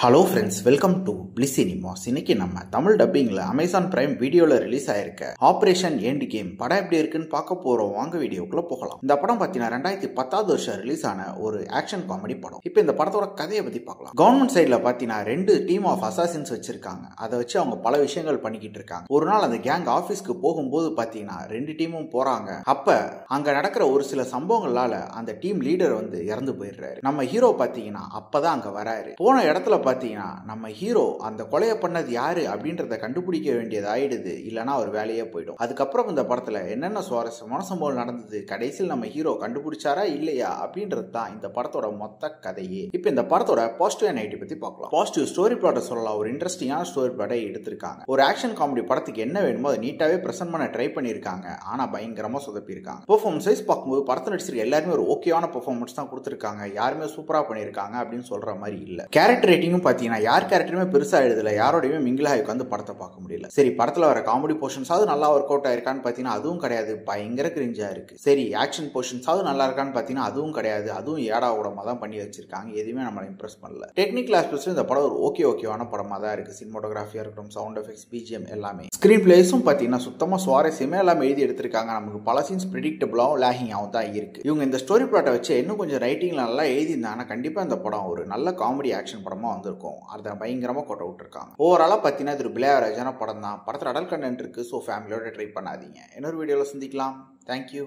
Hello friends, welcome to bliss cinemas. இன்னைக்கு நம்ம Tamil டப்பிங்ல Amazon prime வீடியோல ரிலீஸ் ஆயிருக்க ஆபரேஷன் எண்ட் கேம் படம் எப்படி இருக்குன்னு பார்க்க போறோம். வாங்க வீடியோக்குள்ள போகலாம். இந்த படம் பார்த்தீங்கன்னா 2010 வருஷம் ரிலீஸ் ஆன ஒரு ஆக்ஷன் காமெடி படம். இப்போ இந்த படத்தோட கதையை பத்தி பார்க்கலாம். கவர்மெண்ட் சைட்ல பார்த்தீங்கன்னா 2 டீம் ஆஃப் அசாசின்ஸ் வச்சிருக்காங்க. அதை வச்சு அவங்க பல விஷயங்கள் பண்ணிக்கிட்டு இருக்காங்க. ஒரு நாள் அந்த கேங் ஆபீஸ்க்கு போகும்போது பார்த்தீங்கன்னா 2 டீமும் போறாங்க. அப்ப அங்க நடக்கிற ஒரு சில சம்பவங்களால அந்த டீம் லீடர் இறந்து போயிடுறாரு. நம்ம ஹீரோ பார்த்தீங்கன்னா அப்பதான் அங்க வராரு. போன இடத்துல பார்த்தீங்கன்னா நம்ம ஹீரோ அந்த கொலையை பண்ணது யாரு அப்படின்றத கண்டுபிடிக்க வேண்டியது ஆயிடுது. இல்லைன்னா அவர் வேலையே போயிடும். அதுக்கப்புறம் இந்த படத்துல என்னென்ன சுவாரஸ்யமான சம்பவம் நடந்தது, கடைசியில் நம்ம ஹீரோ கண்டுபிடிச்சாரா இல்லையா அப்படின்றது தான் இந்த படத்தோட மொத்த கதையே. இப்போ இந்த படத்தோட பாசிட்டிவ் அண்ட் நெகட்டிவ் பத்தி பார்க்கலாம். பாசிட்டிவ் ஸ்டோரி பிளாட்டை சொல்லலாம். ஒரு இன்ட்ரெஸ்டிங்கான ஸ்டோரி பிளாட்டை எடுத்திருக்காங்க. ஒரு ஆக்ஷன் காமெடி படத்துக்கு என்ன வேணுமோ அதை நீட்டாவே பிரசன்ட் பண்ண ட்ரை பண்ணிருக்காங்க. ஆனா பயங்கரமா சொதப்பிருக்காங்க. பெர்ஃபார்மன்ஸ் வைஸ் பார்க்கும்போது படத்தை நடிச்சிருக்க எல்லாருமே ஒரு ஓகேவான பெர்ஃபார்மன்ஸ் தான் கொடுத்திருக்காங்க. யாருமே சூப்பரா பண்ணிருக்காங்க அப்படின்னு சொல்ற மாதிரி இல்ல. கேரக்டர் ரேட்டிங் பாத்தீங்கன்னா யார் கேரக்டருமே பெருசா எழுதல. யாரோடையுமே மிங்கிளாகி உட்காந்து படத்தை பார்க்க முடியல. சரி, படத்துல வர காமெடி போர்ஷன்ஸாவது நல்லா ஒர்க் அவுட் ஆயிருக்கான்னு பாத்தீங்கன்னா அதுவும் கிடையாது. பயங்கர கிரிஞ்சா இருக்கு. சரி, ஆக்ஷன் போர்ஷன்ஸாவது நல்லா இருக்கான்னு பாத்தீங்கன்னா அதுவும் கிடையாது. அதுவும் ஏடா கூடமா தான் பண்ணி வச்சிருக்காங்க. எதுவுமே நம்மளை இம்ப்ரெஸ் பண்ணல. டெக்னிக்கல் ஆஸ்பெக்ட்ஸ்ல இந்த படம் ஒரு ஓகேவான படமா தான் இருக்கு. சினிமாட்டோகிராஃபியா இருக்கட்டும், சவுண்ட் எஃபெக்ட்ஸ், பிஜிஎம் எல்லாமே. ஸ்கிரீன் பிளேஸும் பாத்தீங்கன்னா சுத்தமா சுவாரஸ்யமே எல்லாம் எழுதி எடுத்திருக்காங்க. நமக்கு பல சீன்ஸ் பிரெடிக்டபிளாவும் லேகிங்காகவும் தான் இருக்கு. இவங்க இந்த ஸ்டோரி பிளாட்டை வச்சு இன்னும் கொஞ்சம் ரைட்டிங்ல நல்லா எழுதி இருந்தாங்கன்னா கண்டிப்பா இந்த படம் ஒரு நல்ல காமெடி ஆக்ஷன் படமா வந்திருக்கும். அதை பயங்கரமா கொட்ட விட்டுருக்காங்க. ஓவராலா பார்த்தீங்கன்னா இது ஒரு பிளேவரேஜான படம் தான். படத்தில் அடல் கண்டென்ட் இருக்கு. ஸோ ஃபேமிலியோட ட்ரை பண்ணாதீங்க. இன்னொரு வீடியோவில் சந்திக்கலாம். தேங்க்யூ.